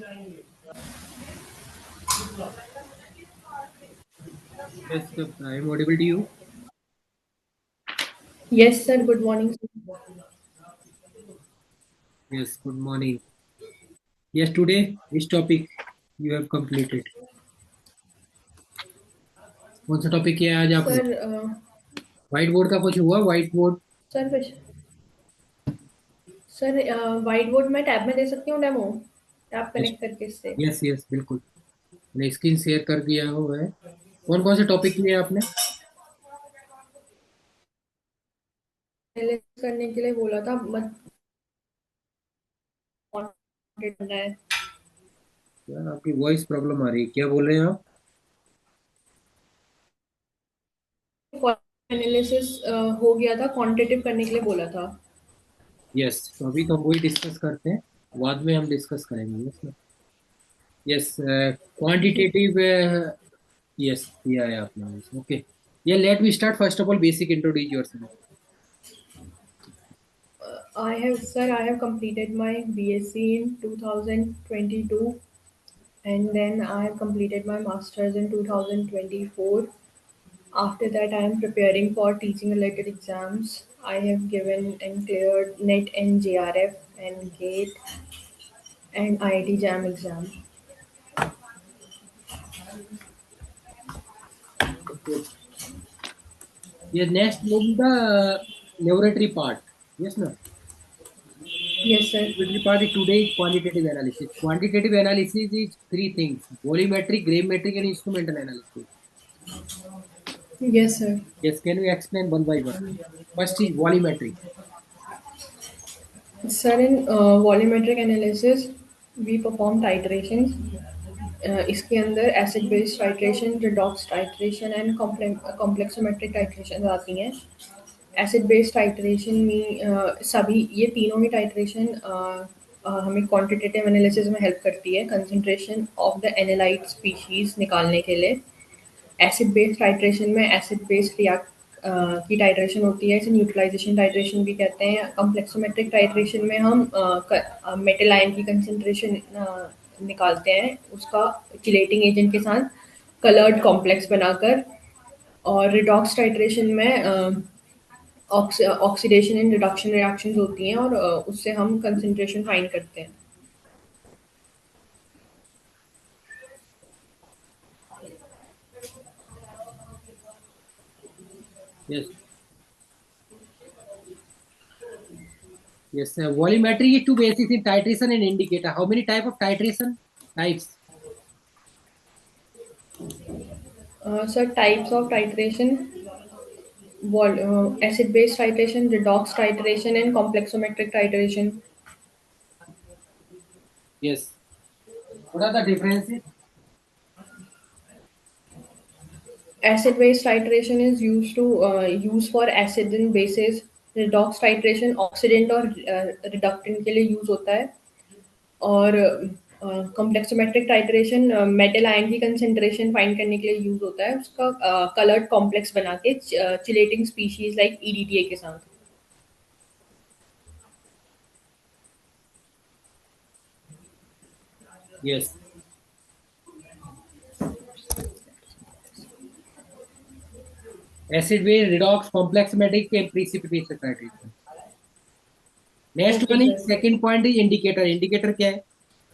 Yes, I am audible to you. Yes, sir. Good morning, sir. Yes, good morning. Yes, today which topic you have completed? कौन सा topic किया है आज आपने? Sir white board का कुछ हुआ? White board? Sir sir white board मैं टैब में दे सकती हूँ डेमो टैब यस, कनेक्ट करके इससे यस, यस, बिल्कुल। मैंने स्क्रीन शेयर कर दिया हुआ है। कौन कौन से टॉपिक लिए आपने? एनालिसिस करने के लिए बोला था मत कंटेंट करना है यार, आपकी वॉइस प्रॉब्लम आ रही है, क्या बोल रहे हैं आप? एनालिसिस हो गया था क्वांटिटेटिव करने के लिए बोला था। यस, तो अभी तो हम वही डिस्कस करते हैं। बाद में हम डिस्कस करेंगे। यस, यस, ठीक क्वांटिटेटिव। यस, किया है आपने। ओके। या let me start first of all basic introduce yourself. I have completed my BSc in 2022 and then I have completed my masters in 2024. After that, I am preparing for teaching related exams. I have given and cleared NET and JRF and GATE and IIT JAM exam. Yes, next will be the laboratory part. Yes, no. Yes, sir. Laboratory part is today quantitative analysis. Quantitative analysis is three things: volumetric, gravimetric, and instrumental analysis. Yes, sir. Yes, can you explain one by one? First is volumetric. Sir, in volumetric analysis, we perform titrations. इसके अंदर acid based titration, redox titration and complexometric titration आती हैं। Acid based titration में सभी ये तीनों ही titration हमें quantitative analysis में हेल्प करती है concentration of the analyte species निकालने के लिए। एसिड बेस्ड टाइट्रेशन में एसिड बेस्ड रिएक्ट की टाइट्रेशन होती है, इसे न्यूट्रलाइजेशन टाइट्रेशन भी कहते हैं। कॉम्प्लेक्सोमेट्रिक टाइट्रेशन में हम मेटल आयन की कंसंट्रेशन निकालते हैं उसका चिलेटिंग एजेंट के साथ कलर्ड कॉम्प्लेक्स बनाकर। और रिडॉक्स टाइट्रेशन में ऑक्सीडेशन एंड रिडक्शन रिएक्शंस होती हैं और उससे हम कंसंट्रेशन फाइंड करते हैं। Yes, yes. Volumetry is two bases in titration and indicator. How many type of titration types? Sir types of titration acid base titration, redox titration, and complexometric titration. Yes. What are the differences? Acid base titration is used to use for acid and bases. Redox titration oxidant और reductant के लिए use होता है। और complexometric titration metal ion की concentration find करने के लिए यूज होता है उसका कलर्ड कॉम्प्लेक्स बना के चिलेटिंग स्पीशीज लाइक ईडीटीए के साथ। Yes. Acid base, redox, complexometric, and precipitation titration. Next okay one is sir. second point is indicator. Indicator क्या है?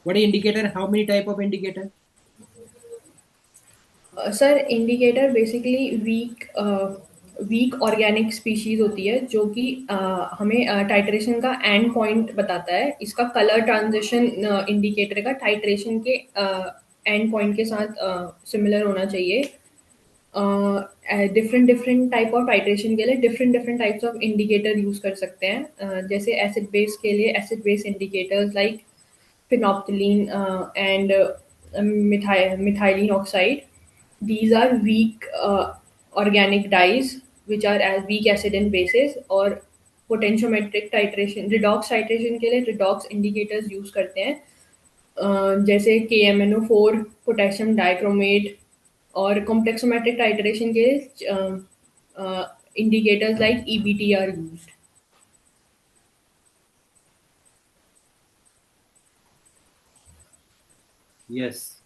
What is indicator? How many type of indicator? Sir indicator basically weak organic species होती है जो कि हमें titration का and point बताता है। इसका कलर ट्रांजिशन इंडिकेटर का टाइट्रेशन के एंड पॉइंट के साथ सिमिलर होना चाहिए। Different different type of titration के लिए different different types of indicator use कर सकते हैं। जैसे एसिड बेस के लिए acid base indicators like phenolphthalein and methylene oxide. These are weak organic dyes which are as weak acid and bases। और potentiometric titration redox titration के लिए redox indicators use करते हैं जैसे KMnO4 पोटेशियम डाइक्रोमेट। और कॉम्प्लेक्सोमेट्रिक टाइट्रेशन के indicators like EBT are used. Yes.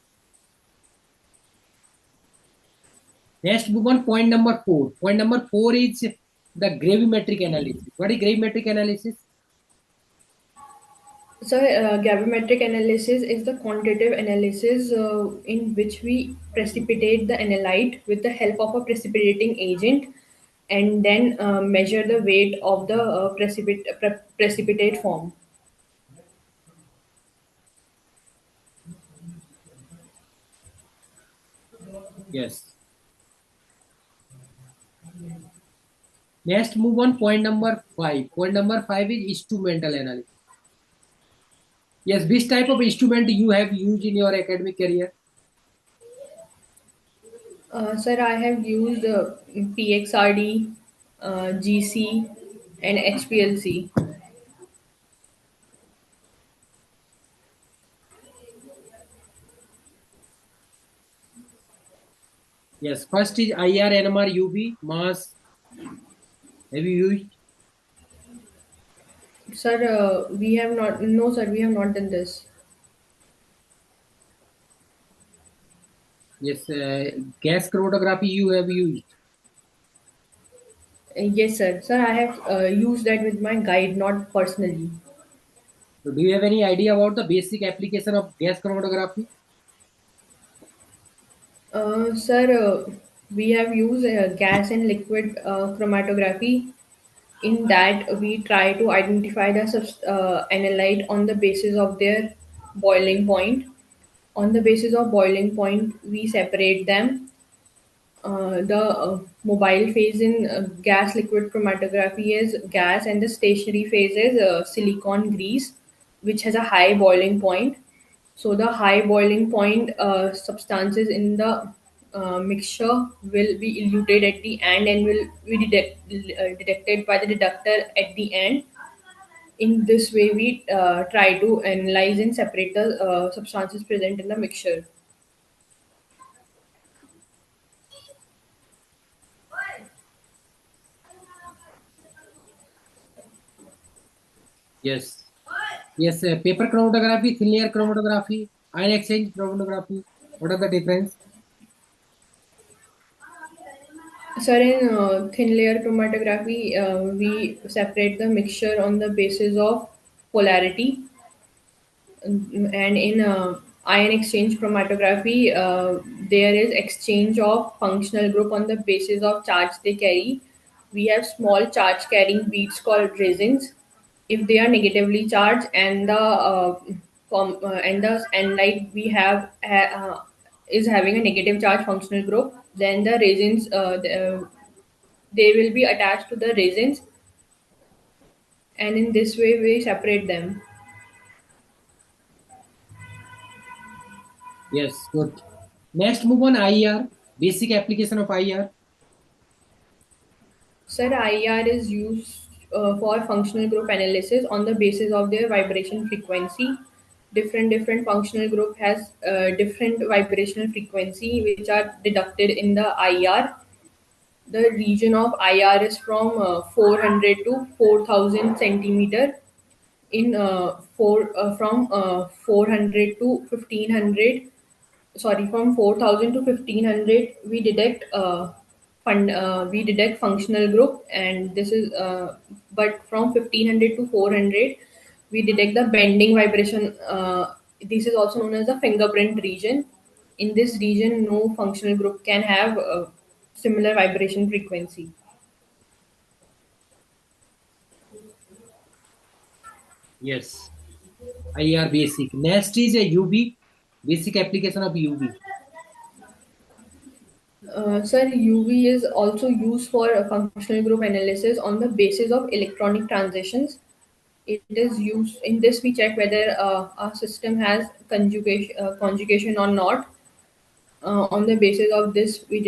Next, move on point number 4. Point number 4 is the gravimetric analysis. What is gravimetric analysis? So, gravimetric analysis is the quantitative analysis in which we precipitate the analyte with the help of a precipitating agent and then measure the weight of the precipitate form. Yes. Next, move on point number 5. Point number 5 is instrumental analysis. Yes, which type of instrument you have used in your academic career? Sir, I have used PXRD, GC, and HPLC. Yes, first is IR, NMR, UV, mass. Have you used? Sir, we have not. No, sir, we have not done this. Yes, gas chromatography you have used. Yes, sir. Sir, I have used that with my guide, not personally. So do you have any idea about the basic application of gas chromatography? Sir, we have used gas and liquid chromatography. In that, we try to identify the analyte on the basis of their boiling point. On the basis of boiling point, we separate them. The mobile phase in gas liquid chromatography is gas, and the stationary phase is silicon grease, which has a high boiling point. So the high boiling point substances in the mixture will be eluted at the end and will be detected by the detector at the end. In this way, we try to analyze and separate the substances present in the mixture. Yes. Yes, paper chromatography, thin layer chromatography, ion exchange chromatography. What are the difference? Sir, in thin layer chromatography, we separate the mixture on the basis of polarity, and in ion exchange chromatography, there is exchange of functional group on the basis of charge they carry. We have small charge carrying beads called resins. If they are negatively charged and the analyte we have is having a negative charge functional group, then the resins they will be attached to the resins, and in this way we separate them. Yes, good. Next, move on IR, basic application of IR. Sir, IR is used for functional group analysis on the basis of their vibration frequency. Different functional group has different vibrational frequency which are deducted in the IR. The region of IR is from 400 to 4000 centimeter. In from 400 to 1500, sorry, from 4000 to 1500, we detect functional group, and this is but from 1500 to 400 we detect the bending vibration. This is also known as the fingerprint region. In this region, no functional group can have similar vibration frequency. Yes, IR basic. Next is a UV, basic application of UV. Sir, UV is also used for functional group analysis on the basis of electronic transitions. It is used in this. We check whether our system has conjugation or not. On the basis of this, we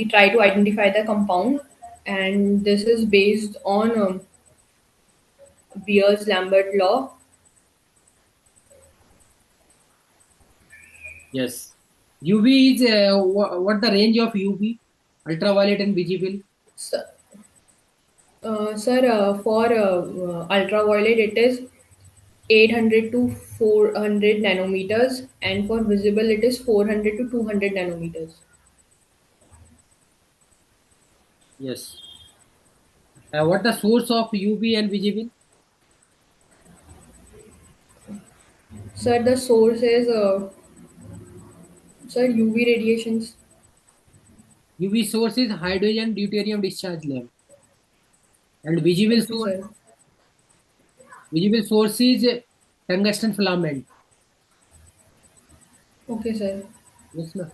try to identify the compound, and this is based on Beers-Lambert law. Yes. UV is what the range of UV? Ultraviolet and visible. So, sir, for ultraviolet, it is 800 to 400 nanometers, and for visible it is 400 to 200 nanometers. Yes. What the source of UV and visible? Sir, the source is sir UV radiations. UV source is hydrogen deuterium discharge lamp, and Okay, sir. visible source is tungsten filament. Okay, sir. Yes, ma'am.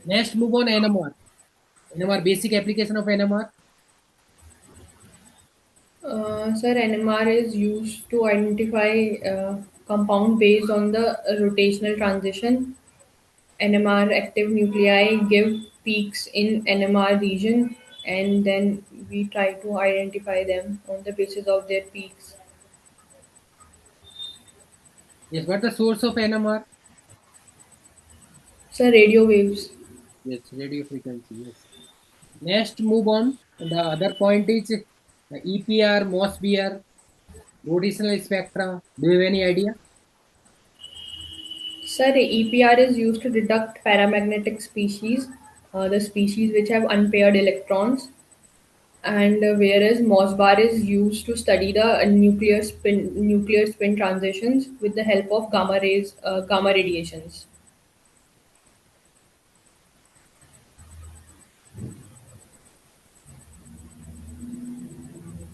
Next, move on NMR. NMR, basic application of NMR. Sir, NMR is used to identify compound based on the rotational transition. NMR active nuclei give peaks in NMR region, and then we try to identify them on the basis of their peaks. Yes, what the source of NMR? Sir, radio waves. Yes, radio frequency. Yes. Next, move on. The other point is EPR, MOSBR, rotational spectra. Do you have any idea? Sir, EPR is used to detect paramagnetic species, the species which have unpaired electrons, and whereas MOSBAR is used to study the nuclear spin transitions with the help of gamma radiations.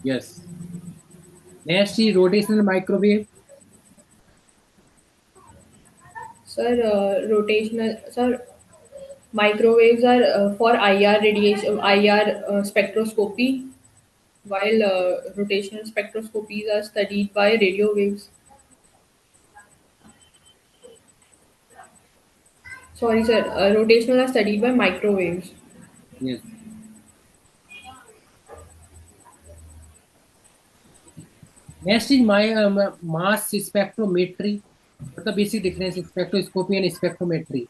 Yes. Next is rotational microwave. Sir, microwaves are for IR radiation, IR spectroscopy, while rotational spectroscopies are studied by radio waves. Sorry, sir. Rotational are studied by microwaves. Yes. Next is my mass spectrometry. What the basic difference is spectroscopy and spectrometry?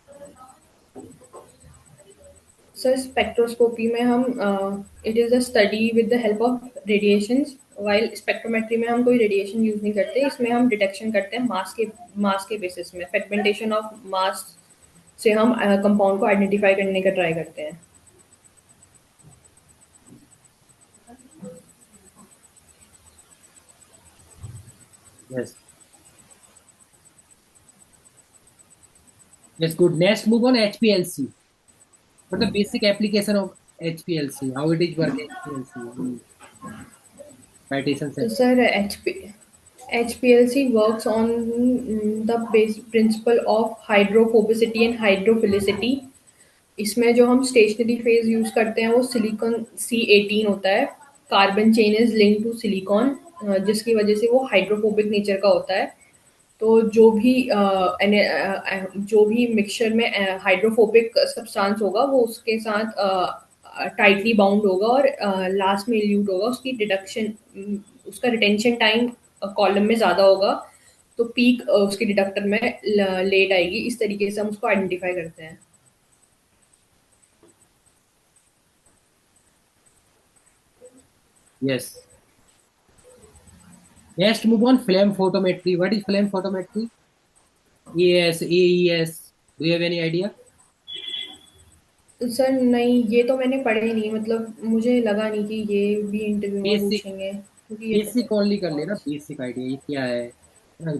Sir spectroscopy में हम it is a study with the help of radiations while spectrometry में हम कोई radiation use नहीं करते इसमें हम detection करते हैं मास के बेसिस में फ्रेगमेंटेशन ऑफ मास से हम कंपाउंड को आइडेंटिफाई करने का ट्राई करते हैं Yes. Yes, good. Next, move on HPLC. What the basic application of HPLC? How it is working HPLC in citation तो section? Sir H P L C works on the principle of hydrophobicity and hydrophilicity इसमें जो हम stationary phase use करते हैं वो silicon C18 होता है carbon chain is link to silicon जिसकी वजह से वो हाइड्रोफोबिक नेचर का होता है तो जो भी मिक्सचर में हाइड्रोफोबिक सब्सटेंस होगा वो उसके साथ टाइटली बाउंड होगा और लास्ट में इल्यूट होगा उसकी डिडक्शन उसका रिटेंशन टाइम कॉलम में ज़्यादा होगा तो पीक उसके डिडक्टर में लेट आएगी इस तरीके से हम उसको आइडेंटिफाई करते हैं Yes. Next, move on flame photometry. What is flame photometry? ES, AES. Do you have any idea? Sir नहीं ये तो मैंने पढ़े नहीं मतलब मुझे लगा नहीं कि ये भी इंटरव्यू में Basic, पूछेंगे क्योंकि ये basic only कर लेना. Basic idea. ये क्या है?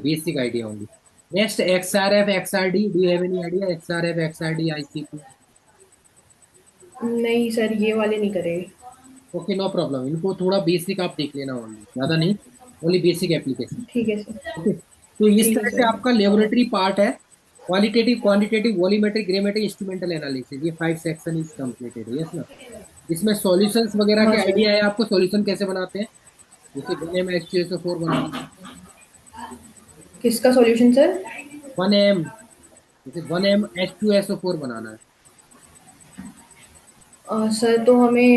Basic idea only. Next, XRF, XRD. Do you have any idea? XRF, XRD, ICP. नहीं सर ये वाले नहीं करे ओके, नो प्रॉब्लम. इनको थोड़ा बेसिक आप देख लेना ओनली, ज्यादा नहीं. Only basic application. ठीक है सर ओके, तो इस ठीक है तरह से सर आपका लेबोरेटरी पार्ट है. Qualitative, quantitative, volumetric, gravimetric, instrumental analysis, ये 5 सेक्शन इज कंप्लीटेड. यस ना. इसमें सॉल्यूशंस वगैरह हाँ के सर आइडिया है आपको? सॉल्यूशन कैसे बनाते हैं? जैसे 1M H2SO4 बनाना. किसका सॉल्यूशन सर 1M, जैसे 1M H2SO4 बनाना है. सर तो हमें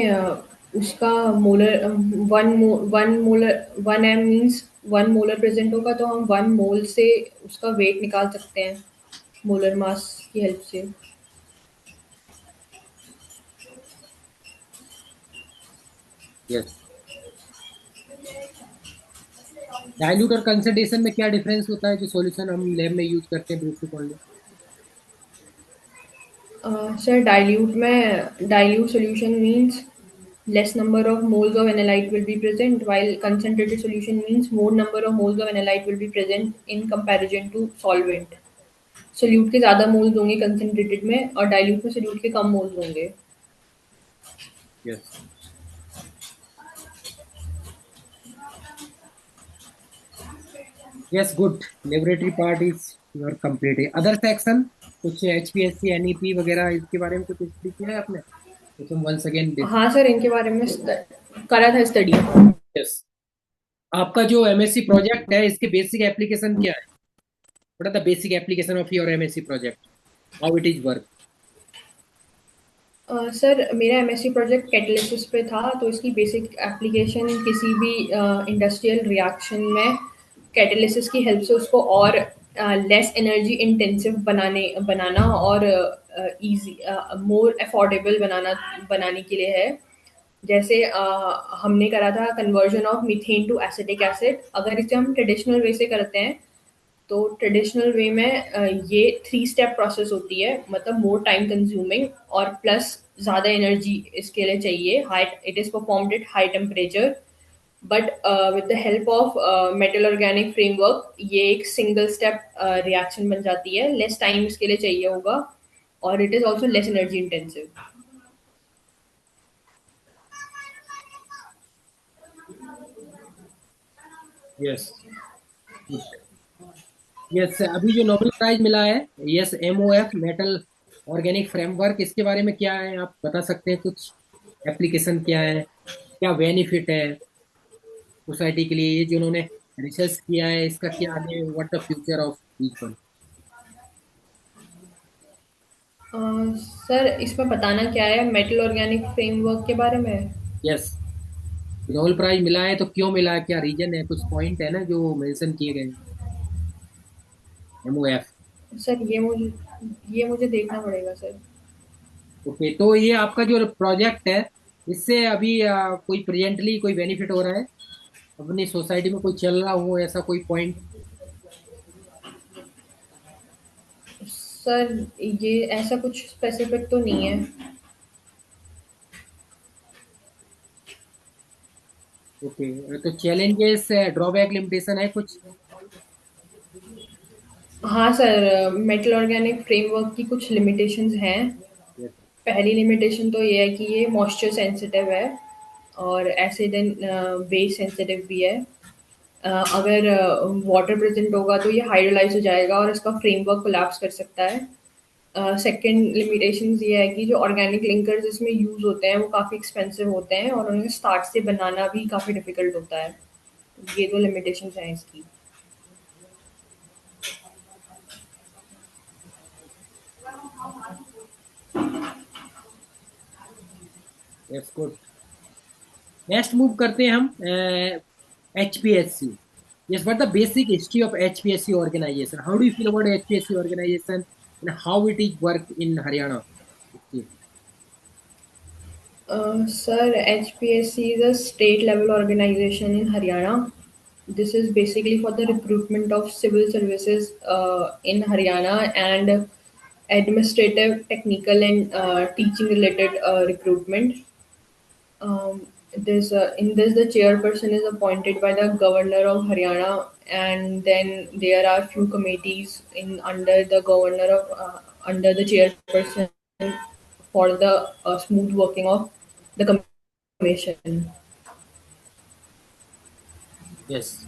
उसका molar one M means 1 molar present होगा तो हम 1 मोल से उसका वेट निकाल सकते हैं मोलर मास की हेल्प से यस. डाइल्यूट और कंसंट्रेशन में क्या डिफरेंस होता है जो सॉल्यूशन हम लैब में यूज करते हैं basic only? Sir dilute solution means less number of moles of analyte will be present, while concentrated solution means more number of moles of analyte will be present in comparison to solvent. Solute के ज़्यादा moles होंगे concentrated में और dilute में solute के कम moles होंगे. Yes. Yes, good. Laboratory part is your complete. Other section कुछ HPSC NEP वगैरह इसके बारे में कुछ स्टडी किया है आपने? कुछ हम वंस अगेन. हाँ सर, इनके बारे में करा था स्टडी. यस. आपका जो एमएससी प्रोजेक्ट है इसके बेसिक एप्लीकेशन क्या है? What are the basic application of your MSc project? How it is work? Sir मेरा एमएससी प्रोजेक्ट कैटालिसिस पे था, तो इसकी बेसिक एप्लीकेशन किसी भी इंडस्ट्रियल रिएक्शन में कैटालिसिस की हेल्प से उसको और लेस एनर्जी इंटेंसिव बनाना और इजी मोर अफोर्डेबल बनाने के लिए है. जैसे हमने करा था conversion of methane to acetic acid. अगर इसे हम ट्रेडिशनल वे से करते हैं तो ट्रेडिशनल वे में ये 3 स्टेप प्रोसेस होती है, मतलब मोर टाइम कंज्यूमिंग और प्लस ज़्यादा एनर्जी इसके लिए चाहिए. High it is performed at high temperature, but with the help of metal organic framework ये एक सिंगल स्टेप रिएक्शन बन जाती है. लेस टाइम इसके लिए चाहिए होगा और it is also less energy intensive. Yes. Yes, अभी जो नोबेल प्राइज मिला है, yes, MOF metal organic framework, इसके बारे में क्या है आप बता सकते हैं कुछ? एप्लीकेशन क्या है, क्या बेनिफिट है सोसाइटी के लिए, ये जो उन्होंने रिसर्च किया है इसका क्या आगे, what the future of each one? Sir इसमें बताना क्या है मेटल ऑर्गेनिक फ्रेमवर्क के बारे में? यस. नोबेल प्राइज मिला है तो क्यों मिला है, क्या रीजन है, कुछ पॉइंट है ना जो मेंशन किए गए? एमओएफ. सर ये मुझे देखना पड़ेगा सर. ओके, तो ये आपका जो प्रोजेक्ट है इससे अभी कोई प्रेजेंटली कोई बेनिफिट हो रहा है अपनी सोसाइटी में, कोई चल रहा हो ऐसा कोई पॉइंट? सर ये ऐसा कुछ स्पेसिफिक तो नहीं है. ओके, तो चैलेंजेस, ड्रॉबैक, लिमिटेशन है कुछ? हाँ सर, मेटल ऑर्गेनिक फ्रेमवर्क की कुछ लिमिटेशंस हैं. यस. पहली लिमिटेशन तो ये है कि ये मॉइस्चर सेंसिटिव है और एसिड एंड बेस सेंसिटिव भी है. अगर वाटर प्रेजेंट होगा तो ये हाइड्रोलाइज हो जाएगा और इसका फ्रेमवर्क कोलैप्स कर सकता है. सेकेंड लिमिटेशंस ये है कि जो ऑर्गेनिक लिंकर्स इसमें यूज़ होते हैं वो काफ़ी एक्सपेंसिव होते हैं और उन्हें स्टार्ट से बनाना भी काफ़ी डिफिकल्ट होता है. ये दो लिमिटेशंस हैं इसकी. Yes, good. नेक्स्ट मूव करते हैं हम HPSC. Yes, what the basic history of HPSC organization? How do you feel about HPSC organization and how it is work in Haryana? Sir, HPSC is a state level organization in Haryana. This is basically for the recruitment of civil services in Haryana and administrative, technical, and teaching related recruitment. In this, the chairperson is appointed by the governor of Haryana, and then there are few committees in under the chairperson for the smooth working of the commission. Yes.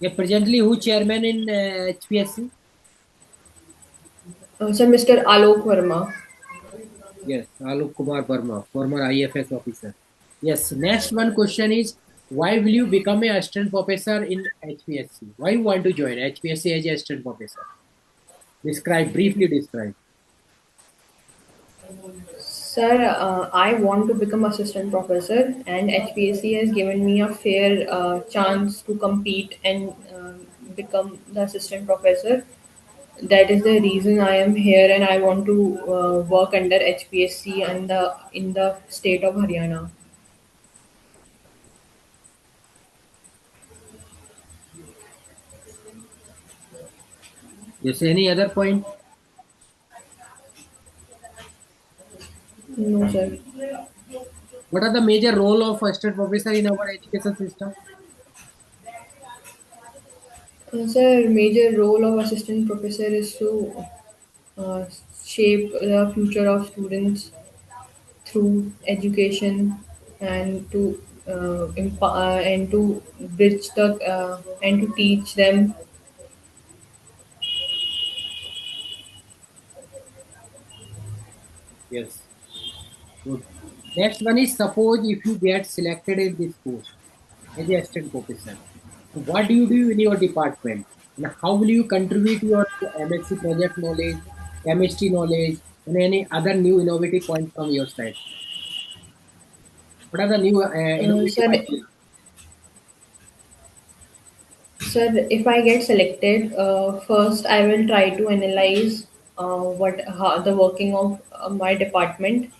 Yeah, presently who chairman in HPSC? Sir, Mr. Alok Verma. Yes, Alok Kumar Verma, former IFS officer. Yes, next one question is, why will you become a assistant professor in HPSC? Why you want to join HPSC as a assistant professor? Describe, briefly describe. Sir, I want to become assistant professor, and HPSC has given me a fair chance to compete and become the assistant professor. That is the reason I am here, and I want to work under HPSC and in the state of Haryana. Yes, any other point? No, sir. What are the major role of assistant professor in our education system? Sir, major role of assistant professor is to uh, shape the future of students through education and to and to bridge the and to teach them. Yes. Good. Next one is, suppose if you get selected in this post as a assistant professor. So what do you do in your department? And how will you contribute your MSc project knowledge, chemistry knowledge, and any other new innovative point from your side? What are the new innovative Sir, ideas? sir, if I get selected, first I will try to analyze what how the working of my department,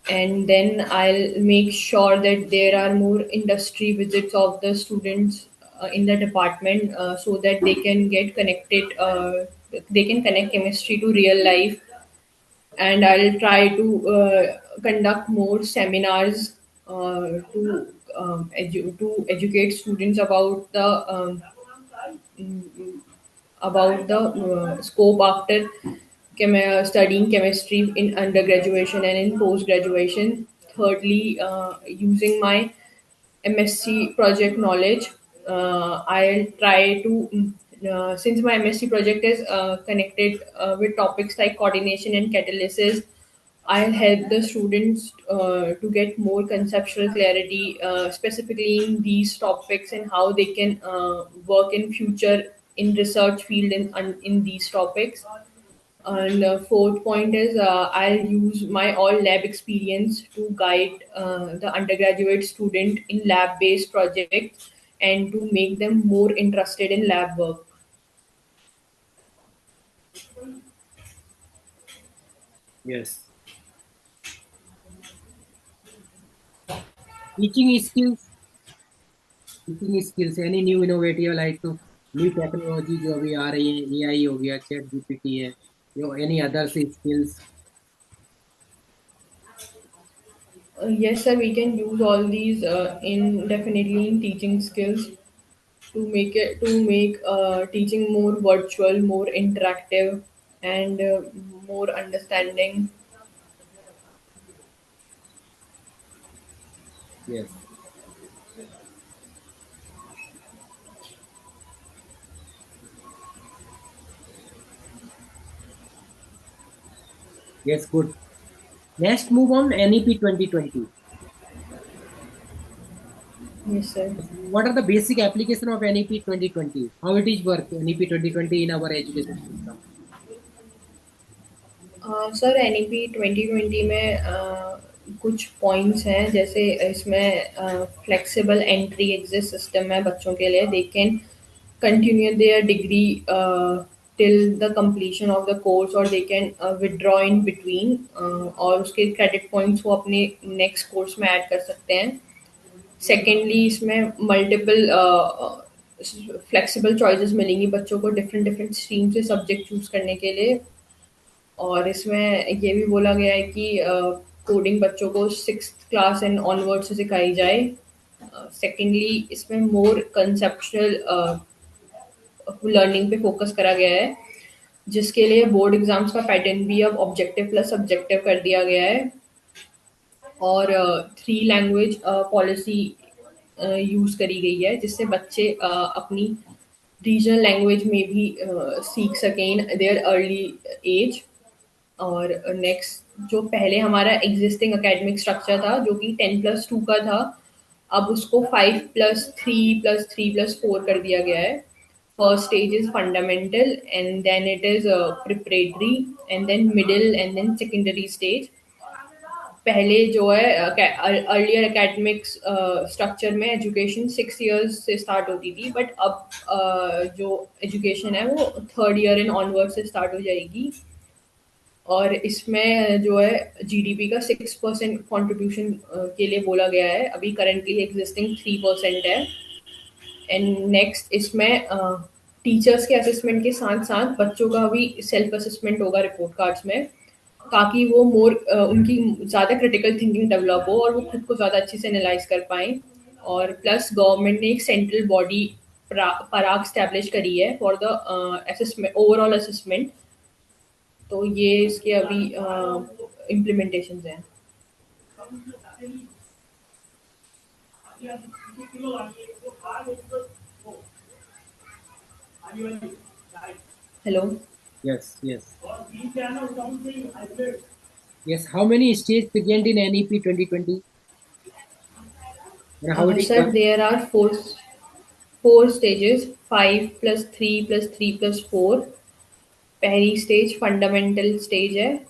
and then I'll make sure that there are more industry visits of the students in the department, so that they can get connected. They can connect chemistry to real life, and I'll try to conduct more seminars to educate students about the scope after studying chemistry in undergraduation and in post graduation. Thirdly, using my MSc project knowledge, I'll try to, since my MSc project is connected with topics like coordination and catalysis, I'll help the students to get more conceptual clarity, specifically in these topics and how they can work in future in research field in these topics. And fourth point is, I'll use my all lab experience to guide the undergraduate student in lab based projects and to make them more interested in lab work. Yes. Teaching skills, teaching skills, any new innovative like to new technology जो अभी आ रही है, AI हो गया, chat GPT है, any other skills? Yes, sir, we can use all these in definitely in teaching skills to make teaching more virtual, more interactive, and more understanding. Yes. Yes, good. Next, move on NEP 2020. Yes, sir. What are the basic application of NEP 2020? How it is work NEP 2020 in our education system? Sir NEP 2020 में कुछ points हैं, जैसे इसमें flexible entry exit system है बच्चों के लिए. They can continue their degree till the completion of the course, और they can withdraw in between, और उसके क्रेडिट पॉइंट्स वो अपने नेक्स्ट कोर्स में ऐड कर सकते हैं. सेकेंडली, इसमें मल्टीपल फ्लेक्सिबल चॉइसेस मिलेंगी बच्चों को डिफरेंट डिफरेंट स्ट्रीम से सब्जेक्ट चूज करने के लिए. और इसमें ये भी बोला गया है कि कोडिंग बच्चों को 6th क्लास एंड ऑनवर्ड से सिखाई जाए. सेकेंडली, इसमें मोर कंसेप्चुअल लर्निंग पे फोकस करा गया है, जिसके लिए बोर्ड एग्जाम्स का पैटर्न भी अब ऑब्जेक्टिव प्लस सब्जेक्टिव कर दिया गया है. और 3 लैंग्वेज पॉलिसी यूज करी गई है, जिससे बच्चे अपनी रीजनल लैंग्वेज में भी सीख सकें इन देयर अर्ली एज. और नेक्स्ट, जो पहले हमारा एग्जिस्टिंग एकेडमिक स्ट्रक्चर था जो कि 10+2 का था, अब उसको 5+3+3+4 कर दिया गया है. First stage is fundamental, and then it is preparatory, and then middle, and then secondary stage. पहले जो है अर्लियर एकेडमिक्स स्ट्रक्चर में एजुकेशन 6 years से स्टार्ट होती थी, बट अब जो एजुकेशन है वो 3rd year इन ऑनवर्ड से स्टार्ट हो जाएगी. और इसमें जो है जीडीपी का 6% कंट्रीब्यूशन के लिए बोला गया है. अभी करंटली एग्जिस्टिंग 3% है. एंड नेक्स्ट, इसमें टीचर्स के असेसमेंट के साथ साथ बच्चों का भी सेल्फ असेसमेंट होगा रिपोर्ट कार्ड्स में, ताकि वो उनकी ज़्यादा क्रिटिकल थिंकिंग डेवलप हो और वो खुद को ज़्यादा अच्छे से एनालाइज कर पाएँ। और प्लस गवर्नमेंट ने एक सेंट्रल बॉडी पराग स्टैब्लिश करी है for the assessment, overall assessment. तो ये इसके अभी इम्प्लीमेंटेशन हैं। Hello. Yes, yes, yes. How many states present in NEP 2020? And how it is sir done? There are four stages, 5+3+3+4। पहली स्टेज फंडामेंटल स्टेज है,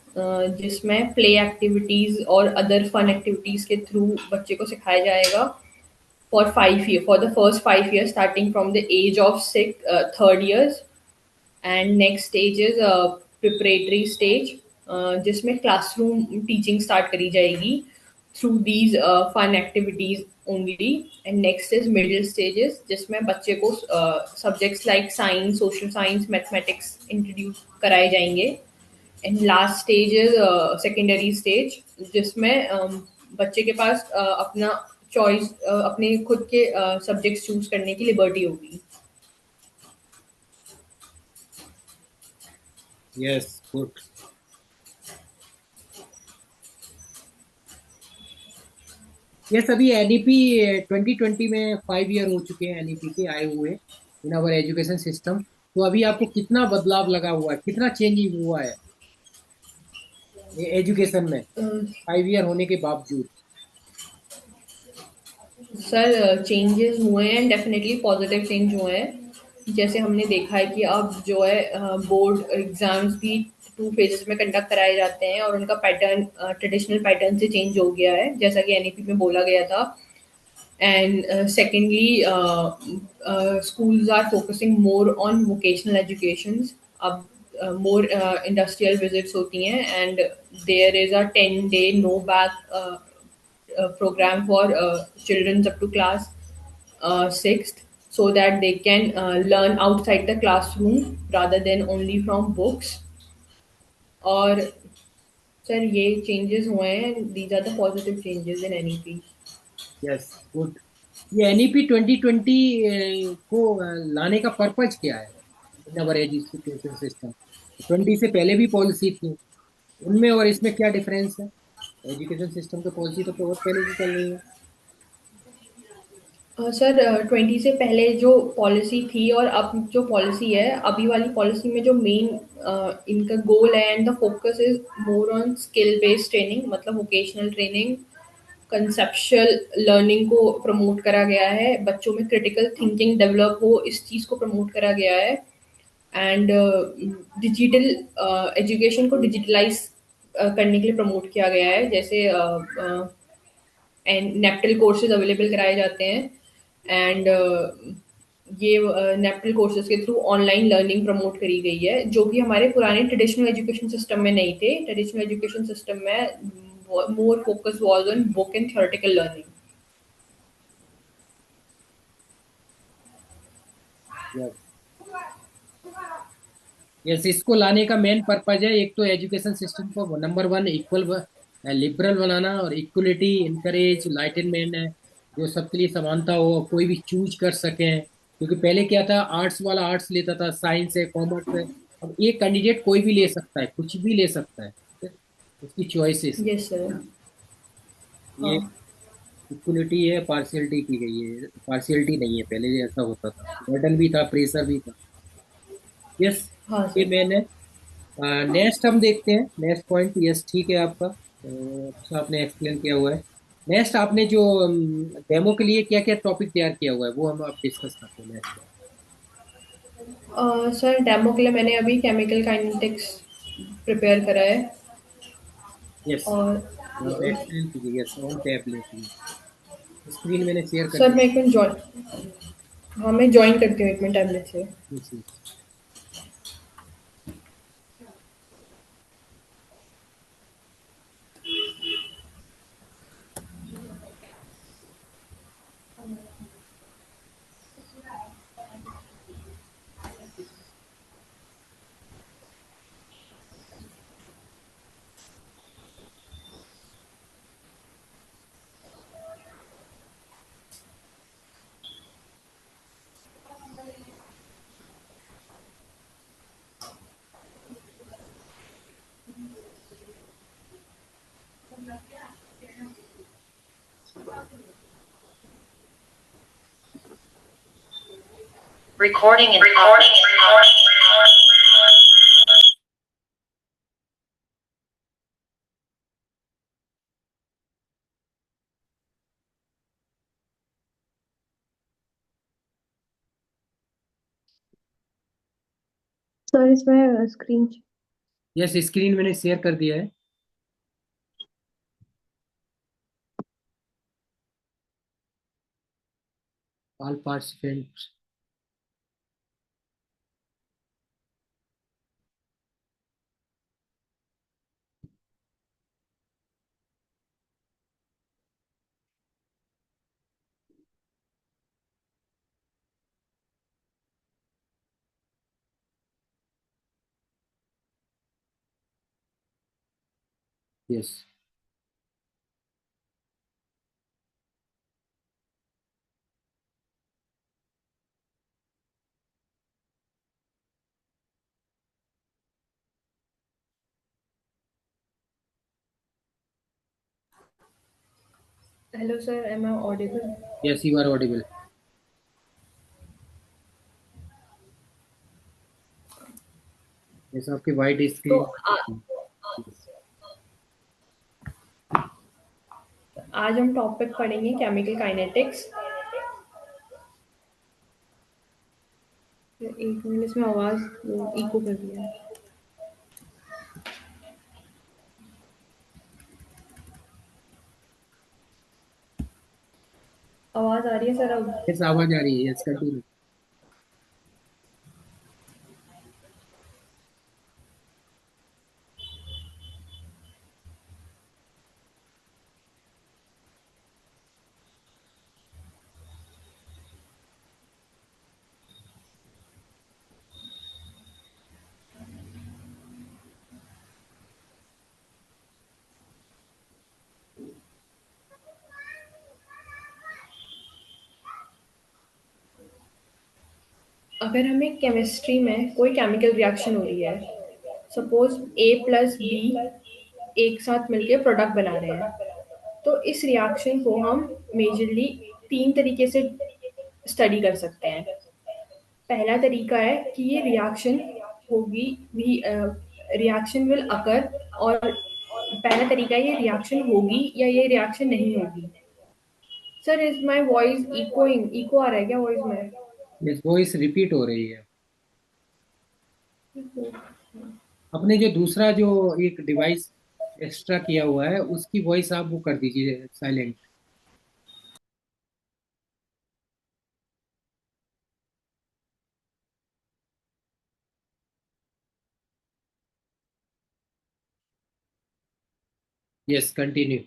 जिसमें प्ले एक्टिविटीज और other fun activities के थ्रू बच्चे को सिखाया जाएगा for the first 5 years starting from the age of 3rd years। And next stage is preparatory stage, जिसमें क्लासरूम टीचिंग स्टार्ट करी जाएगी through these fun activities only. And next is middle stages, जिसमें बच्चे को subjects like science, social science, mathematics introduce कराए जाएंगे। And last stage is secondary stage, जिसमें बच्चे के पास अपना चॉइस, अपने खुद के सब्जेक्ट्स चूज करने की लिबर्टी होगी। Yes, good. यस, अभी एनईपी 2020 में 5 ईयर हो चुके हैं एनईपी के आए हुए इन आवर एजुकेशन सिस्टम। तो अभी आपको कितना बदलाव लगा हुआ है, कितना चेंजिंग हुआ है एजुकेशन में 5 ईयर होने के बावजूद? सर चेंजेस हुए हैं, डेफिनेटली पॉजिटिव चेंज हुए हैं। जैसे हमने देखा है कि अब जो है बोर्ड एग्जाम्स भी 2 phases में कंडक्ट कराए जाते हैं और उनका पैटर्न ट्रेडिशनल पैटर्न से चेंज हो गया है, जैसा कि एनईपी में बोला गया था। And secondly schools are focusing more on vocational educations। अब मोर इंडस्ट्रियल विजिट्स होती हैं, and there is a 10 day no bag program for children up to class 6th, so that they can learn outside the classroom rather than only from books। और sir ये changes हुए हैं, these are the positive changes in NEP. Yes, good. ये NEP 2020 को लाने का purpose क्या है इन आवर एजुकेशन सिस्टम? 20 से पहले भी पॉलिसी थी, उनमें और इसमें क्या डिफरेंस है? एजुकेशन सिस्टम की पॉलिसी तो बहुत पहले से चल रही है। सर 20 से पहले जो पॉलिसी थी और अब जो पॉलिसी है, अभी वाली पॉलिसी में जो मेन इनका गोल है and the focus is more on skill based training, मतलब वोकेशनल ट्रेनिंग, कंसेप्चुअल लर्निंग को प्रमोट करा गया है, बच्चों में क्रिटिकल थिंकिंग डेवलप हो इस चीज़ को प्रमोट करा गया है। एंड डिजिटल एजुकेशन को डिजिटलाइज करने के लिए प्रमोट किया गया है, जैसे एंड नेप्टल कोर्सेज अवेलेबल कराए जाते हैं। एंड ये नेप्टल कोर्सेज के थ्रू ऑनलाइन लर्निंग प्रमोट करी गई है, जो कि हमारे पुराने ट्रेडिशनल एजुकेशन सिस्टम में नहीं थे। ट्रेडिशनल एजुकेशन सिस्टम में more focus was on book and theoretical learning. Yes, yes, इसको लाने का मेन पर्पज है, एक तो एजुकेशन सिस्टम को नंबर वन इक्वल लिबरल बनाना, और इक्वलिटी इनकरेज लाइटनमेंट है, जो सबके लिए समानता हो, कोई भी चूज कर सके। क्योंकि पहले क्या था, आर्ट्स वाला आर्ट्स लेता था, साइंस है, कॉमर्स है। अब एक कैंडिडेट कोई भी ले सकता है, कुछ भी ले सकता है, ठीक है? उसकी चॉइसेस है। Yes sir. ये हाँ। इक्वलिटी है, पार्शियलिटी की गई है, पार्शियलिटी नहीं है, पहले ऐसा होता था, बर्डन भी था, प्रेशर भी था। यस, हाँ ये सर। मेन है। नेक्स्ट हम देखते हैं, नेक्स्ट पॉइंट। यस, ठीक है आपका, अच्छा आपने एक्सप्लेन किया हुआ है। नेक्स्ट आपने जो डेमो के लिए क्या क्या टॉपिक तैयार किया हुआ है, वो हम आप डिस्कस करते हैं नेक्स्ट। सर डेमो के लिए मैंने अभी केमिकल काइनेटिक्स प्रिपेयर करा है। यस, और यहाँ पे एक्सप्लेन कीजिए। यस, ऑन टैब लेती स्क्रीन मैंने शेयर कर सर दी। मैं एक मिनट ज्वाइन, हाँ मैं ज्वाइन करती हूँ एक मिनट टैबलेट से। Yes, yes. Recording in progress. Sir इसमें स्क्रीन। यस, स्क्रीन मैंने शेयर कर दिया है। All participants. Yes. Hello sir, am I audible? Yes, you are audible. Yes, आपकी वाइट तो स्क्रीन। आज हम टॉपिक पढ़ेंगे केमिकल काइनेटिक्स। एक मिनट, इसमें आवाज इको कर दिया है। आवाज आ रही है सर अब? यस, आवाज आ रही है। Yes, continue. अगर हमें केमिस्ट्री में कोई केमिकल रिएक्शन हो रही है, सपोज ए प्लस बी एक साथ मिलके प्रोडक्ट बना रहे हैं, तो इस रिएक्शन को हम मेजरली तीन तरीके से स्टडी कर सकते हैं। पहला तरीका है कि ये रिएक्शन होगी भी, रिएक्शन विल अकर, और पहला तरीका है ये रिएक्शन होगी या ये रिएक्शन नहीं होगी। Sir is my voice echoing? Echo आ रहा है क्या वॉइस में? यस, वॉइस रिपीट हो रही है। अपने जो दूसरा जो एक डिवाइस एक्स्ट्रा किया हुआ है उसकी वॉइस आप वो कर दीजिए silent. Yes, continue.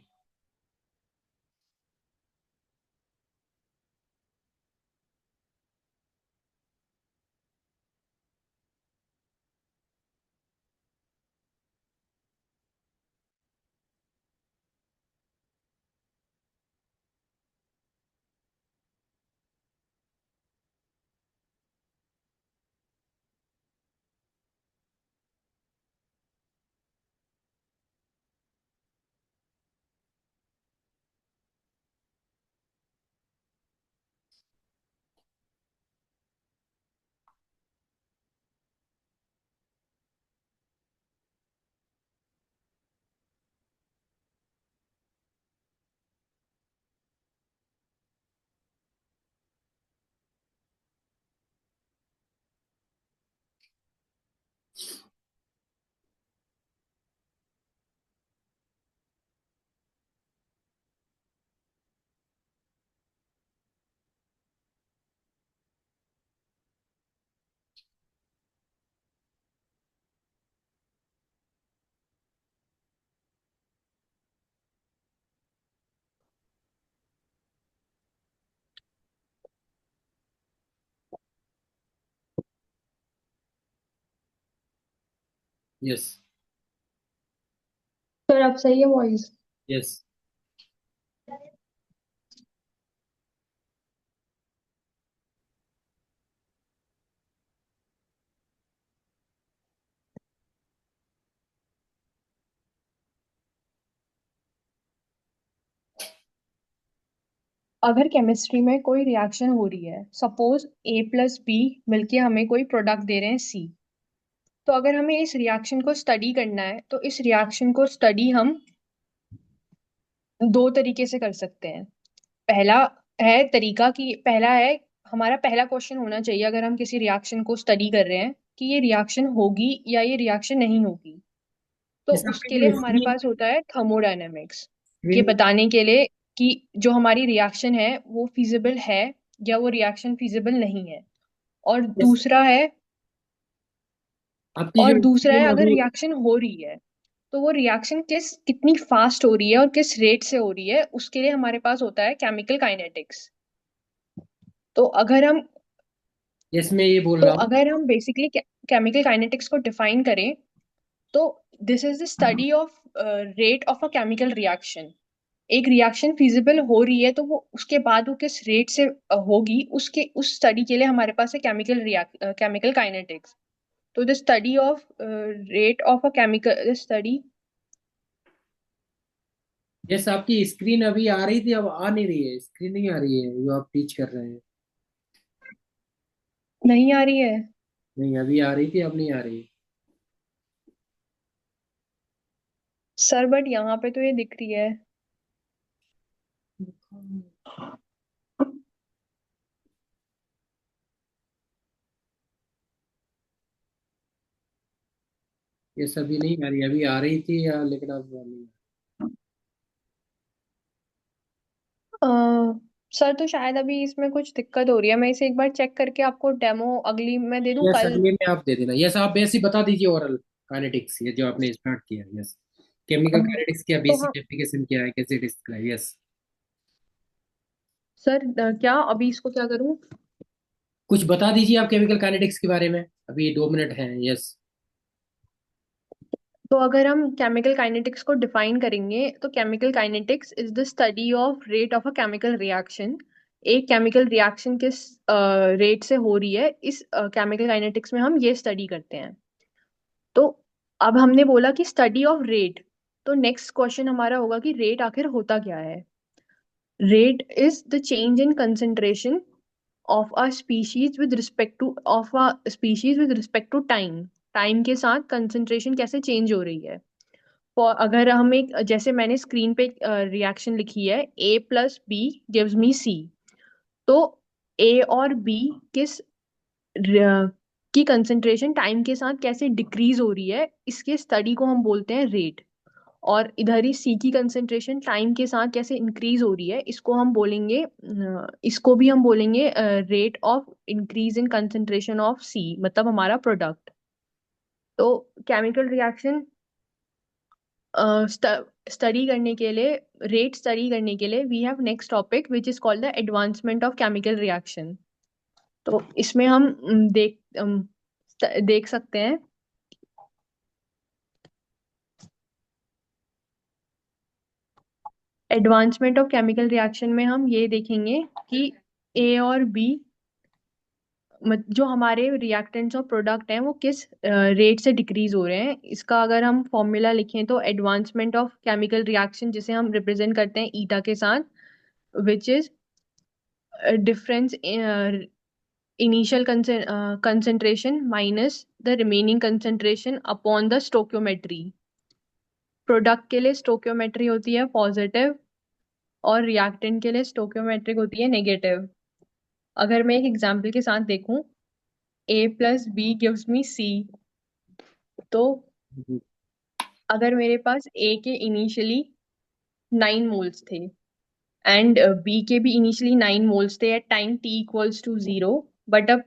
Yes. Sir अब सही है वॉइस? यस। अगर केमिस्ट्री में कोई रिएक्शन हो रही है, सपोज ए प्लस बी मिलके हमें कोई प्रोडक्ट दे रहे हैं सी, तो अगर हमें इस रिएक्शन को स्टडी करना है तो इस रिएक्शन को स्टडी हम दो तरीके से कर सकते हैं। पहला पहला है, हमारा पहला क्वेश्चन होना चाहिए अगर हम किसी रिएक्शन को स्टडी कर रहे हैं कि ये रिएक्शन होगी या ये रिएक्शन नहीं होगी। तो जैसे आपकी उसके लिए जो हमारे स्क्रीन पास होता है थर्मोडायनेमिक्स, ये स्क्रीन बताने के लिए कि जो हमारी रिएक्शन है वो फिजिबल है या वो रिएक्शन फिजिबल नहीं है। और जैसे दूसरा है आपकी जो स्क्रीन अगर अभी रिएक्शन हो रही है तो वो रिएक्शन कितनी फास्ट हो रही है और किस रेट से हो रही है, उसके लिए हमारे पास होता है केमिकल काइनेटिक्स। तो अगर हम जिसमें ये बोल रहा हूँ। बेसिकली केमिकल काइनेटिक्स को डिफाइन करें तो this is the study of rate of a chemical reaction. एक रिएक्शन फिजिबल हो रही है तो वो उसके बाद वो किस रेट से होगी, उसके उस स्टडी के लिए हमारे पास है केमिकल काइनेटिक्स। तो the study of rate of a chemical study. जैसे आपकी स्क्रीन अभी आ रही थी, अब आ नहीं रही है, स्क्रीन नहीं आ रही है जो आप टीच कर रहे हैं। नहीं आ रही है नहीं, अभी आ रही थी, अब नहीं आ रही। सर, बट यहाँ पे तो ये दिख रही है। ये सभी नहीं आ रही, अभी आ रही थी या, लेकिन अब नहीं। अ, सर तो शायद अभी इसमें कुछ दिक्कत हो रही है, मैं इसे एक बार चेक करके आपको डेमो अगली में दे दूं यस, कल। अगले में आप दे देना। यस, आप बेसिक बता दीजिए ओरल काइनेटिक्स, ये जो आपने स्टार्ट किया। यस, अ, केमिकल काइनेटिक्स क्या तो हाँ बेसिक एप्लीकेशन क्या है, कैसे डिस्क्राइब। यस, सर, क्या अभी इसको क्या करूं? कुछ बता दीजिए आप केमिकल काइनेटिक्स के बारे में, अभी 2 मिनट हैं। यस। तो अगर हम केमिकल काइनेटिक्स को डिफाइन करेंगे तो chemical kinetics is the study of rate of a chemical reaction. एक केमिकल रिएक्शन किस रेट से हो रही है, इस केमिकल काइनेटिक्स में हम ये स्टडी करते हैं। तो अब हमने बोला कि स्टडी ऑफ रेट, तो नेक्स्ट क्वेश्चन हमारा होगा कि रेट आखिर होता क्या है। Rate is the change in concentration of a species with respect to time. Time के साथ कंसेंट्रेशन कैसे चेंज हो रही है। अगर हम एक, जैसे मैंने स्क्रीन पे रिएक्शन लिखी है, ए plus B gives me C, तो ए और बी किस की कंसेंट्रेशन टाइम के साथ कैसे डिक्रीज हो रही है, इसके स्टडी को हम बोलते हैं रेट। और इधर ही सी की कंसेंट्रेशन टाइम के साथ कैसे इंक्रीज हो रही है, इसको भी हम बोलेंगे rate of increase in concentration of C, मतलब हमारा प्रोडक्ट। तो केमिकल रिएक्शन स्टडी करने के लिए, रेट स्टडी करने के लिए we have next topic which is called the advancement of chemical reaction. तो इसमें हम देख सकते हैं एडवांसमेंट ऑफ केमिकल रिएक्शन में हम ये देखेंगे कि ए और बी, जो हमारे रिएक्टेंट्स और प्रोडक्ट हैं वो किस रेट से डिक्रीज हो रहे हैं। इसका अगर हम फॉर्मूला लिखें तो एडवांसमेंट ऑफ केमिकल रिएक्शन, जिसे हम रिप्रेजेंट करते हैं ईटा के साथ, which is difference initial concentration minus the remaining concentration upon the stoichiometry. Product के लिए स्टोक्योमेट्री होती है पॉजिटिव और रिएक्टेंट के लिए स्टोक्योमेट्रिक होती है नेगेटिव। अगर मैं एक एग्जांपल के साथ देखूं, A plus B gives me C, तो अगर मेरे पास ए के इनिशियली 9 मोल्स थे एंड बी के भी इनिशियली 9 मोल्स थे at time t equals to 0, but अब